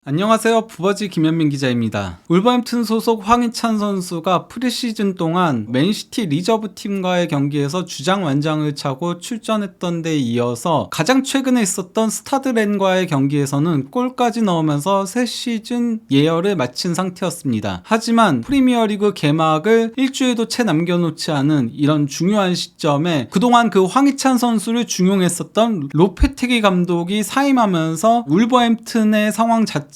안녕하세요. 부버지 김현민 기자입니다. 울버햄튼 소속 황희찬 선수가 프리시즌 동안 맨시티 리저브 팀과의 경기에서 주장 완장을 차고 출전했던 데 이어서 가장 최근에 있었던 스타드랜과의 경기에서는 골까지 넣으면서 새 시즌 예열을 마친 상태였습니다. 하지만 프리미어리그 개막을 일주일도 채 남겨놓지 않은 이런 중요한 시점에 그동안 그 황희찬 선수를 중용했었던 로페테기 감독이 사임하면서 울버햄튼의 상황 자체가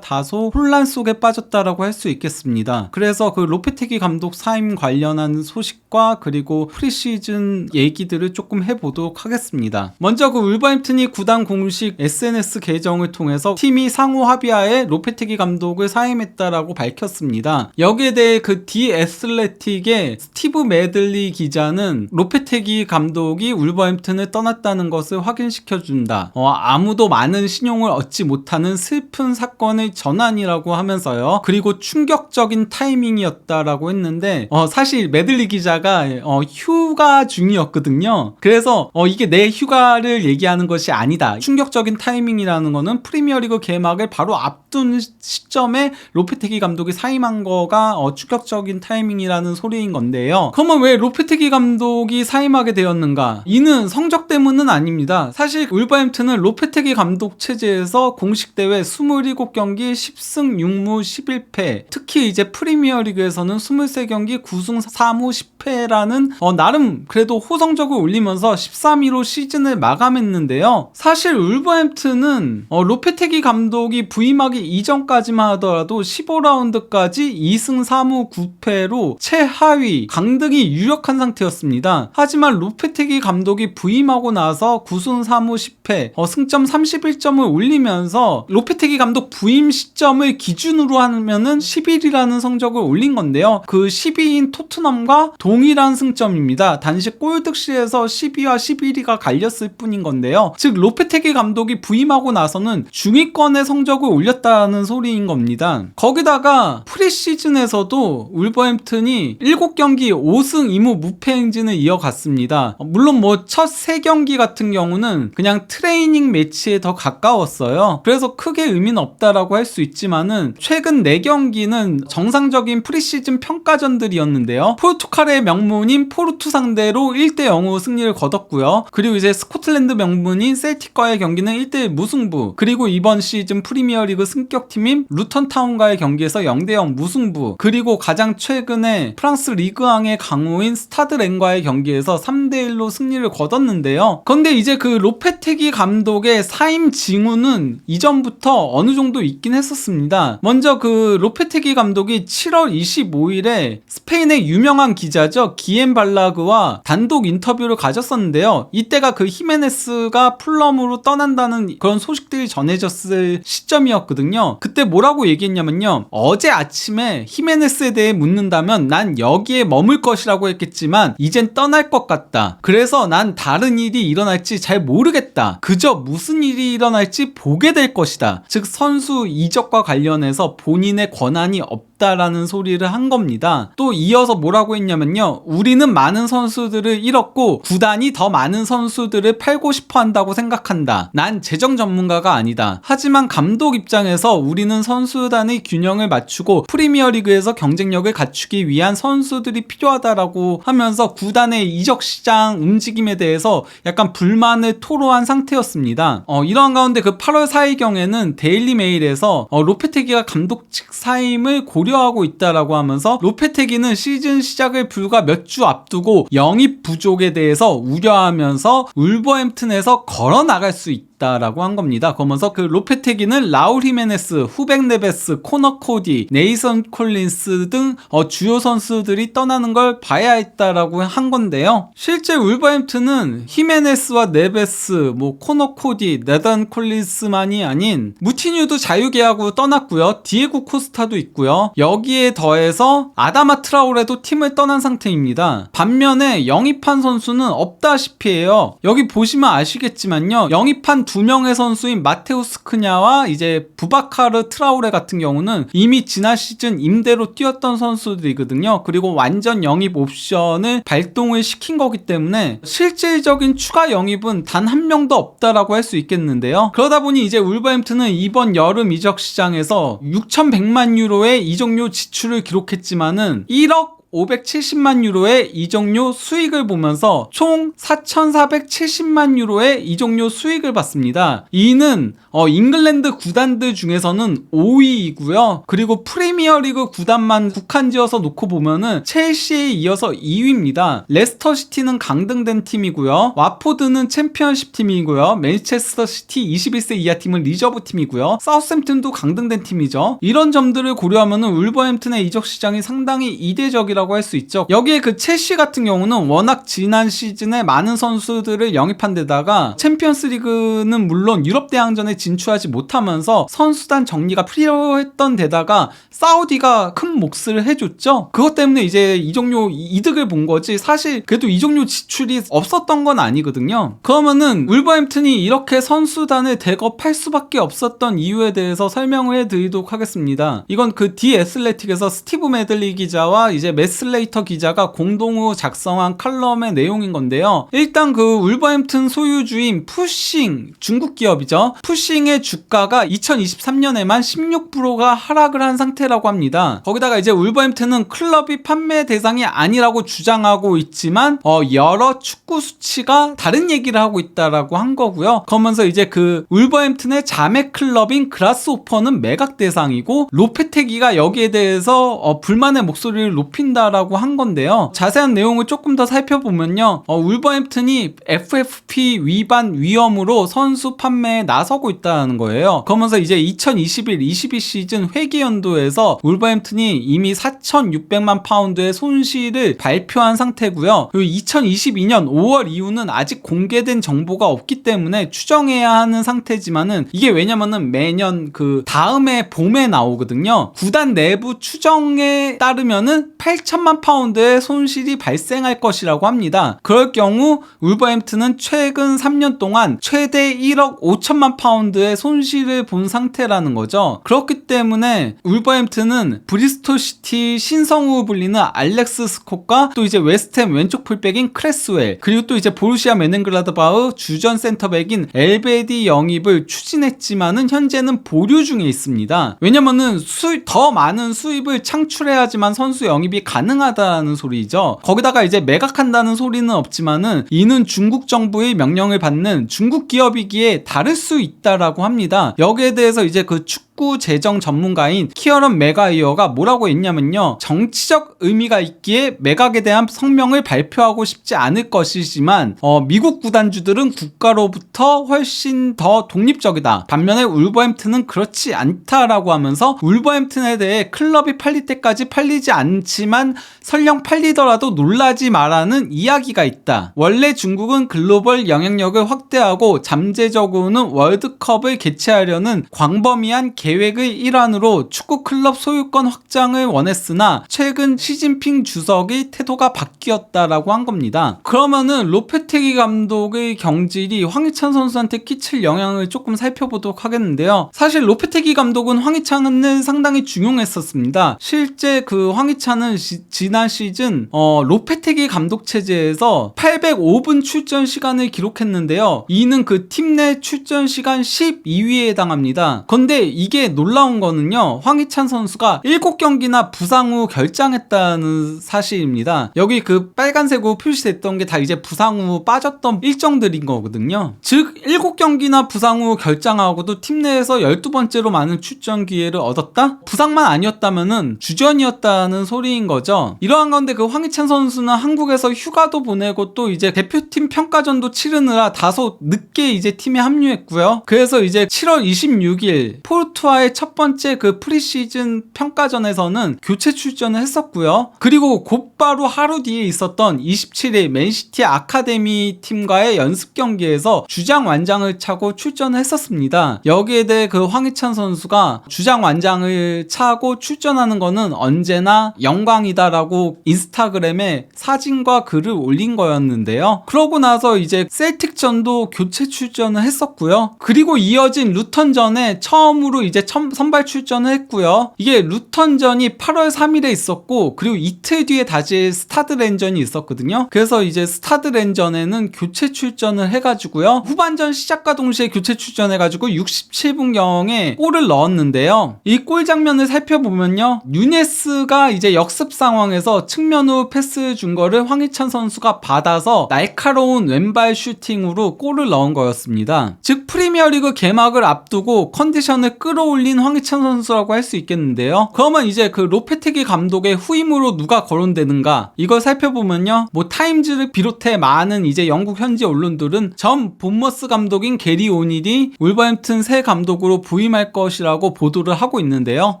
다소 혼란 속에 빠졌다라고 할 수 있겠습니다. 그래서 그 로페테기 감독 사임 관련한 소식과 그리고 프리시즌 얘기들을 조금 해보도록 하겠습니다. 먼저 그 울버햄튼이 구단 공식 SNS 계정을 통해서 팀이 상호 합의하에 로페테기 감독을 사임했다라고 밝혔습니다. 여기에 대해 그 디 애슬레틱의 스티브 매들리 기자는 로페테기 감독이 울버햄튼을 떠났다는 것을 확인시켜준다. 아무도 많은 신용을 얻지 못하는 슬픈 사건의 전환이라고 하면서요. 그리고 충격적인 타이밍이었다라고 했는데 사실 매들리 기자가 휴가 중이었거든요. 그래서 이게 내 휴가를 얘기하는 것이 아니다. 충격적인 타이밍이라는 거는 프리미어리그 개막을 바로 앞둔 시점에 로페테기 감독이 사임한 거가 충격적인 타이밍이라는 소리인 건데요. 그러면 왜 로페테기 감독이 사임하게 되었는가? 이는 성적 때문은 아닙니다. 사실 울버햄튼은 로페테기 감독 체제에서 공식 대회 27경기 10승 6무 11패, 특히 이제 프리미어리그에서는 23경기 9승 4무 10패라는 나름 그래도 호성적을 올리면서 13위로 시즌을 마감했는데요. 사실 울버햄튼은 로페테기 감독이 부임하기 이전까지만 하더라도 15라운드까지 2승 4무 9패로 최하위 강등이 유력한 상태였습니다. 하지만 로페테기 감독이 부임하고 나서 9승 4무 10패, 승점 31점을 올리면서 로페테기 감독 부임 시점을 기준으로 하면은 11위라는 성적을 올린 건데요. 그 10위인 토트넘과 동일한 승점입니다. 단지 골득실에서 10위와 11위가 갈렸을 뿐인 건데요. 즉 로페테기 감독이 부임하고 나서는 중위권의 성적을 올렸다는 소리인 겁니다. 거기다가 프리시즌에서도 울버햄튼이 7경기 5승 2무 무패 행진을 이어갔습니다. 물론 첫 3경기 같은 경우는 그냥 트레이닝 매치에 더 가까웠어요. 그래서 크게 의미는 없다라고 할 수 있지만은 최근 4경기는 정상적인 프리시즌 평가전들이었는데요. 포르투갈의 명문인 포르투 상대로 1대0으로 승리를 거뒀고요. 그리고 이제 스코틀랜드 명문인 셀틱과의 경기는 1대1 무승부, 그리고 이번 시즌 프리미어리그 승격팀인 루턴타운과의 경기에서 0대0 무승부, 그리고 가장 최근에 프랑스 리그앙의 강호인 스타드랜과의 경기에서 3대1로 승리를 거뒀는데요. 그런데 이제 그 로페테기 감독의 사임 징후는 이전부터 어느 정도 있긴 했었습니다. 먼저 그 로페테기 감독이 7월 25일에 스페인의 유명한 기자죠, 기엠 발라그와 단독 인터뷰를 가졌었는데요. 이때가 그 히메네스가 풀럼으로 떠난다는 그런 소식들이 전해졌을 시점이었거든요. 그때 뭐라고 얘기했냐면요, 어제 아침에 히메네스에 대해 묻는다면 난 여기에 머물 것이라고 했겠지만 이젠 떠날 것 같다. 그래서 난 다른 일이 일어날지 잘 모르겠다. 그저 무슨 일이 일어날지 보게 될 것이다. 즉 선수 이적과 관련해서 본인의 권한이 없다라는 소리를 한 겁니다. 또 이어서 뭐라고 했냐면요, 우리는 많은 선수들을 잃었고 구단이 더 많은 선수들을 팔고 싶어 한다고 생각한다. 난 재정 전문가가 아니다. 하지만 감독 입장에서 우리는 선수단의 균형을 맞추고 프리미어리그에서 경쟁력을 갖추기 위한 선수들이 필요하다라고 하면서 구단의 이적 시장 움직임에 대해서 약간 불만을 토로한 상태였습니다. 이러한 가운데 그 8월 4일경에는 데일리 메일에서 로페테기가 감독직 사임을 고려하고 있다라고 하면서 로페테기는 시즌 시작을 불과 몇 주 앞두고 영입 부족에 대해서 우려하면서 울버햄튼에서 걸어 나갈 수 있다라고 한 겁니다. 그러면서 그 로페테기는 라울 히메네스, 후백 네베스, 코너 코디, 네이선 콜린스 등 주요 선수들이 떠나는 걸 봐야 했다라고 한 건데요. 실제 울버햄튼은 히메네스와 네베스, 코너 코디, 네단 콜린스만이 아닌 무티뉴도 자유계약으로 떠났고요. 디에고 코스타도 있고요. 여기에 더해서 아다마 트라오레도 팀을 떠난 상태입니다. 반면에 영입한 선수는 없다시피 해요. 여기 보시면 아시겠지만요, 영입한 두 명의 선수인 마테우스 크냐와 이제 부바카르 트라우레 같은 경우는 이미 지난 시즌 임대로 뛰었던 선수들이거든요. 그리고 완전 영입 옵션을 발동을 시킨 거기 때문에 실질적인 추가 영입은 단 한 명도 없다라고 할 수 있겠는데요. 그러다 보니 이제 울버햄튼은 이번 여름 이적 시장에서 6,100만 유로의 이적료 지출을 기록했지만은 1억 570만 유로의 이적료 수익을 보면서 총 4,470만 유로의 이적료 수익을 받습니다. 이는 잉글랜드 구단들 중에서는 5위이고요. 그리고 프리미어리그 구단만 국한지어서 놓고 보면은 첼시에 이어서 2위입니다. 레스터시티는 강등된 팀이고요. 와포드는 챔피언십 팀이고요. 맨체스터 시티 21세 이하 팀은 리저브 팀이고요. 사우스햄튼도 강등된 팀이죠. 이런 점들을 고려하면은 울버햄튼의 이적 시장이 상당히 이례적이라고 할 수 있죠. 여기에 그 첼시 같은 경우는 워낙 지난 시즌에 많은 선수들을 영입한 데다가 챔피언스리그는 물론 유럽 대항전에 진출하지 못하면서 선수단 정리가 필요했던 데다가 사우디가 큰 몫을 해줬죠. 그것 때문에 이제 이적료 이득을 본 거지 사실 그래도 이적료 지출이 없었던 건 아니거든요. 그러면은 울버햄튼이 이렇게 선수단을 대거 팔 수밖에 없었던 이유에 대해서 설명을 해드리도록 하겠습니다. 이건 그 디 애슬레틱에서 스티브 메들리 기자와 이제 매슬레이터 기자가 공동으로 작성한 칼럼의 내용인 건데요. 일단 그 울버햄튼 소유주인 푸싱, 중국 기업이죠. 푸싱의 주가가 2023년에만 16%가 하락을 한 상태라고 합니다. 거기다가 이제 울버햄튼은 클럽이 판매 대상이 아니라고 주장하고 있지만 여러 축구 수치가 다른 얘기를 하고 있다라고 한 거고요. 그러면서 이제 그 울버햄튼의 자매 클럽인 그라스호퍼는 매각 대상이고 로페테기가 여기에 대해서 불만의 목소리를 높인다라고 한 건데요. 자세한 내용을 조금 더 살펴보면요. 울버햄튼이 FFP 위반 위험으로 선수 판매에 나서고 있다는 거예요. 그러면서 이제 2021-22 시즌 회계 연도에서 울버햄튼이 이미 4,600만 파운드의 손실을 발표한 상태고요. 그리고 2022년 5월 이후는 아직 공개된 정보가 없기 때문에 추정해야 하는 상태지만은 이게 왜냐면은 매년 그 다음에 봄에 나오거든요. 구단 내부 추정에 따르면은 8천만 파운드의 손실이 발생할 것이라고 합니다. 그럴 경우 울버햄튼은 최근 3년 동안 최대 1억 5천만 파운드의 손실을 본 상태라는 거죠. 그렇기 때문에 울버햄튼은 브리스톨 시티 신성으로 불리는 알렉스 스콧과 또 이제 웨스트햄 왼쪽 풀백인 크레스웰 그리고 또 이제 보루시아 메넨글라드바흐 주전 센터백인 엘베디 영입을 추진했지만은 현재는 보류 중에 있습니다. 왜냐면은 더 많은 수입을 창출해야지만 선수 영입이 가능하다는 소리죠. 거기다가 이제 매각한다는 소리는 없지만은 이는 중국 정부의 명령을 받는 중국 기업이기에 다를 수 있다라고 합니다. 여기에 대해서 이제 그 축구 재정 전문가인 키어런 맥가이어가 뭐라고 했냐면요. 정치적 의미가 있기에 매각에 대한 성명을 발표하고 싶지 않을 것이지만 미국 구단주들은 국가로부터 훨씬 더 독립적이다. 반면에 울버햄튼은 그렇지 않다라고 하면서 울버햄튼에 대해 클럽이 팔릴 때까지 팔리지 않지만 설령 팔리더라도 놀라지 마라는 이야기가 있다. 원래 중국은 글로벌 영향력을 확대하고 잠재적으로는 월드컵을 개최하려는 광범위한 계획의 일환으로 축구 클럽 소유권 확장을 원했으나 최근 시진핑 주석의 태도가 바뀌었다라고 한 겁니다. 그러면은 로페테기 감독의 경질이 황희찬 선수한테 끼칠 영향을 조금 살펴보도록 하겠는데요. 사실 로페테기 감독은 황희찬을 상당히 중용했었습니다. 실제 그 황희찬은 지난 시즌 로페테기 감독 체제에서 805분 출전 시간을 기록했는데요. 이는 그 팀 내 출전 시간 12위에 해당합니다. 근데 이게 놀라운 거는요. 황희찬 선수가 7경기나 부상 후 결장했다는 사실입니다. 여기 그 빨간색으로 표시됐던 게 다 이제 부상 후 빠졌던 일정들인 거거든요. 즉 7경기나 부상 후 결장하고도 팀 내에서 12번째로 많은 출전 기회를 얻었다? 부상만 아니었다면은 주전이었다는 소리인 거죠. 이러한 가운데 그 황희찬 선수는 한국에서 휴가도 보내고 또 이제 대표팀 평가전도 치르느라 다소 늦게 이제 팀에 합류했고요. 그래서 이제 7월 26일 포르투 맨시티와의 첫 번째 그 프리시즌 평가전에서는 교체 출전을 했었고요. 그리고 곧바로 하루 뒤에 있었던 27일 맨시티 아카데미 팀과의 연습 경기에서 주장 완장을 차고 출전을 했었습니다. 여기에 대해 그 황희찬 선수가 주장 완장을 차고 출전하는 거는 언제나 영광이다라고 인스타그램에 사진과 글을 올린 거였는데요. 그러고 나서 이제 셀틱전도 교체 출전을 했었고요. 그리고 이어진 루턴전에 처음으로 이제 선발 출전을 했고요. 이게 루턴전이 8월 3일에 있었고, 그리고 이틀 뒤에 다시 스타드랜전이 있었거든요. 그래서 이제 스타드랜전에는 교체 출전을 해가지고요. 후반전 시작과 동시에 교체 출전해가지고 67분경에 골을 넣었는데요. 이 골 장면을 살펴보면요. 누네스가 이제 역습 상황에서 측면으로 패스 준 거를 황희찬 선수가 받아서 날카로운 왼발 슈팅으로 골을 넣은 거였습니다. 즉 프리미어리그 개막을 앞두고 컨디션을 끌어올린 황희찬 선수라고 할 수 있겠는데요. 그러면 이제 그 로페테기 감독의 후임으로 누가 거론되는가, 이걸 살펴보면요. 뭐 타임즈를 비롯해 많은 이제 영국 현지 언론들은 전 본머스 감독인 게리 오닐이 울버햄튼 새 감독으로 부임할 것이라고 보도를 하고 있는데요.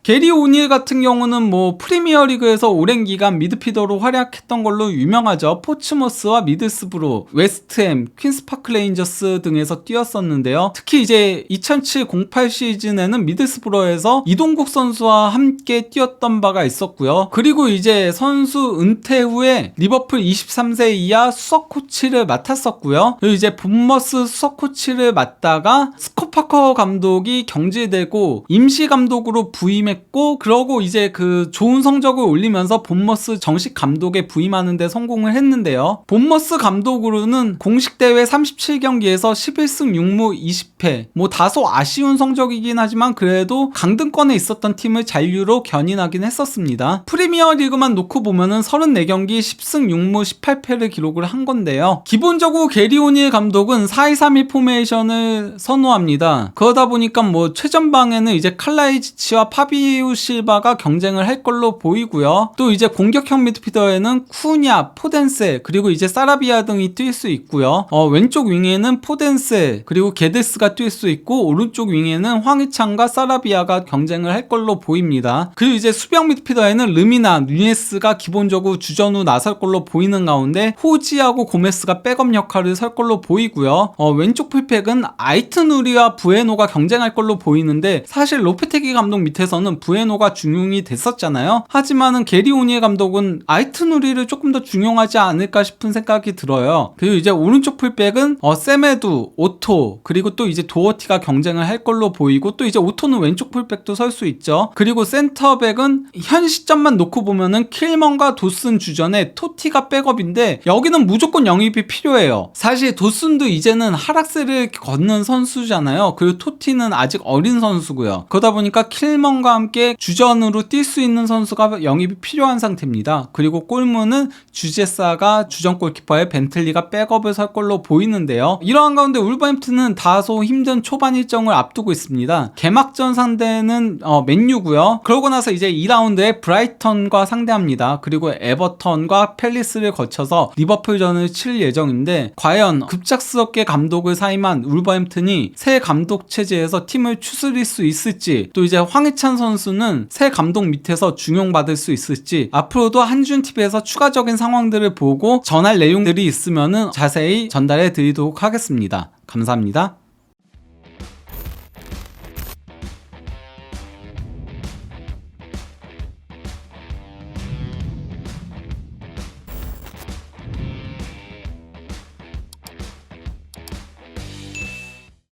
게리 오닐 같은 경우는 뭐 프리미어리그에서 오랜 기간 미드필더로 활약했던 걸로 유명하죠. 포츠머스와 미들스브로, 웨스트햄, 퀸스파크 레인저스 등에서 뛰었었는데요. 특히 이제 2007-08 시즌에는 미들스브로에서 이동국 선수와 함께 뛰었던 바가 있었고요. 그리고 이제 선수 은퇴 후에 리버풀 23세 이하 수석 코치를 맡았었고요. 그리고 이제 본머스 수석 코치를 맡다가 스콧 파커 감독이 경질되고 임시 감독으로 부임했고, 그러고 이제 그 좋은 성적을 올리면서 본머스 정식 감독에 부임하는 데 성공을 했는데요. 본머스 감독으로는 공식 대회 37경기에서 11승 6무 20패, 뭐 다소 아쉬운 성적이긴 하지만 그래도 강등권에 있었던 팀을 잔류로 견인하긴 했었습니다. 프리미어 리그만 놓고 보면은 34경기 10승 6무 18패를 기록을 한 건데요. 기본적으로 게리 오닐 감독은 4-2-3-1 포메이션을 선호합니다. 그러다 보니까 뭐 최전방에는 이제 칼라이지치와 파비우 실바가 경쟁을 할 걸로 보이고요. 또 이제 공격형 미드필더에는 쿠냐, 포덴세, 그리고 이제 사라비아 등이 뛸 수 있고요. 왼쪽 윙에는 포덴세 그리고 게데스가 뛸 수 있고, 오른쪽 윙에는 황희찬과 사라비아가 경쟁을 할 걸로 보입니다. 그리고 이제 수비형 미드필더에는 르미나, 누네스가 기본적으로 주전으로 나설 걸로 보이는 가운데 호지하고 고메스가 백업 역할을 설 걸로 보이고요. 왼쪽 풀백은 아이트누리와 부에노가 경쟁할 걸로 보이는데, 사실 로페테기 감독 밑에서는 부에노가 중용이 됐었잖아요. 하지만은 게리 오닐 감독은 아이트누리를 조금 더 중용하지 않을까 싶은 생각이 들어요. 그리고 이제 오른쪽 풀백은 세메두, 오토, 그리고 또 이제 도어티가 경쟁을 할 걸로 보이고, 또 이제 오토는 왼쪽 풀백도 설 수 있죠. 그리고 센터백은 현 시점만 놓고 보면은 킬먼과 도슨 주전에 토티가 백업인데, 여기는 무조건 영입이 필요해요. 사실 도슨도 이제는 하락세를 걷는 선수잖아요. 그리고 토티는 아직 어린 선수고요. 그러다 보니까 킬먼과 함께 주전으로 뛸 수 있는 선수가 영입이 필요한 상태입니다. 그리고 골문은 주제사가 주전 골키퍼의 벤틀리가 백업을 설 걸로 보이는데요. 이러한 가운데 울버햄튼은 다소 힘든 초반 일정을 앞두고 있습니다. 개막전 상대는 맨유고요. 그러고 나서 이제 2라운드에 브라이턴과 상대합니다. 그리고 에버턴과 팰리스를 거쳐서 리버풀전을 칠 예정인데, 과연 급작스럽게 감독을 사임한 울버햄튼이 새 감독 체제에서 팀을 추스릴 수 있을지, 또 이제 황희찬 선수는 새 감독 밑에서 중용받을 수 있을지, 앞으로도 한준TV에서 추가적인 상황들을 보고 전할 내용들이 있으면은 자세히 전달해 드리도록 하겠습니다. 감사합니다.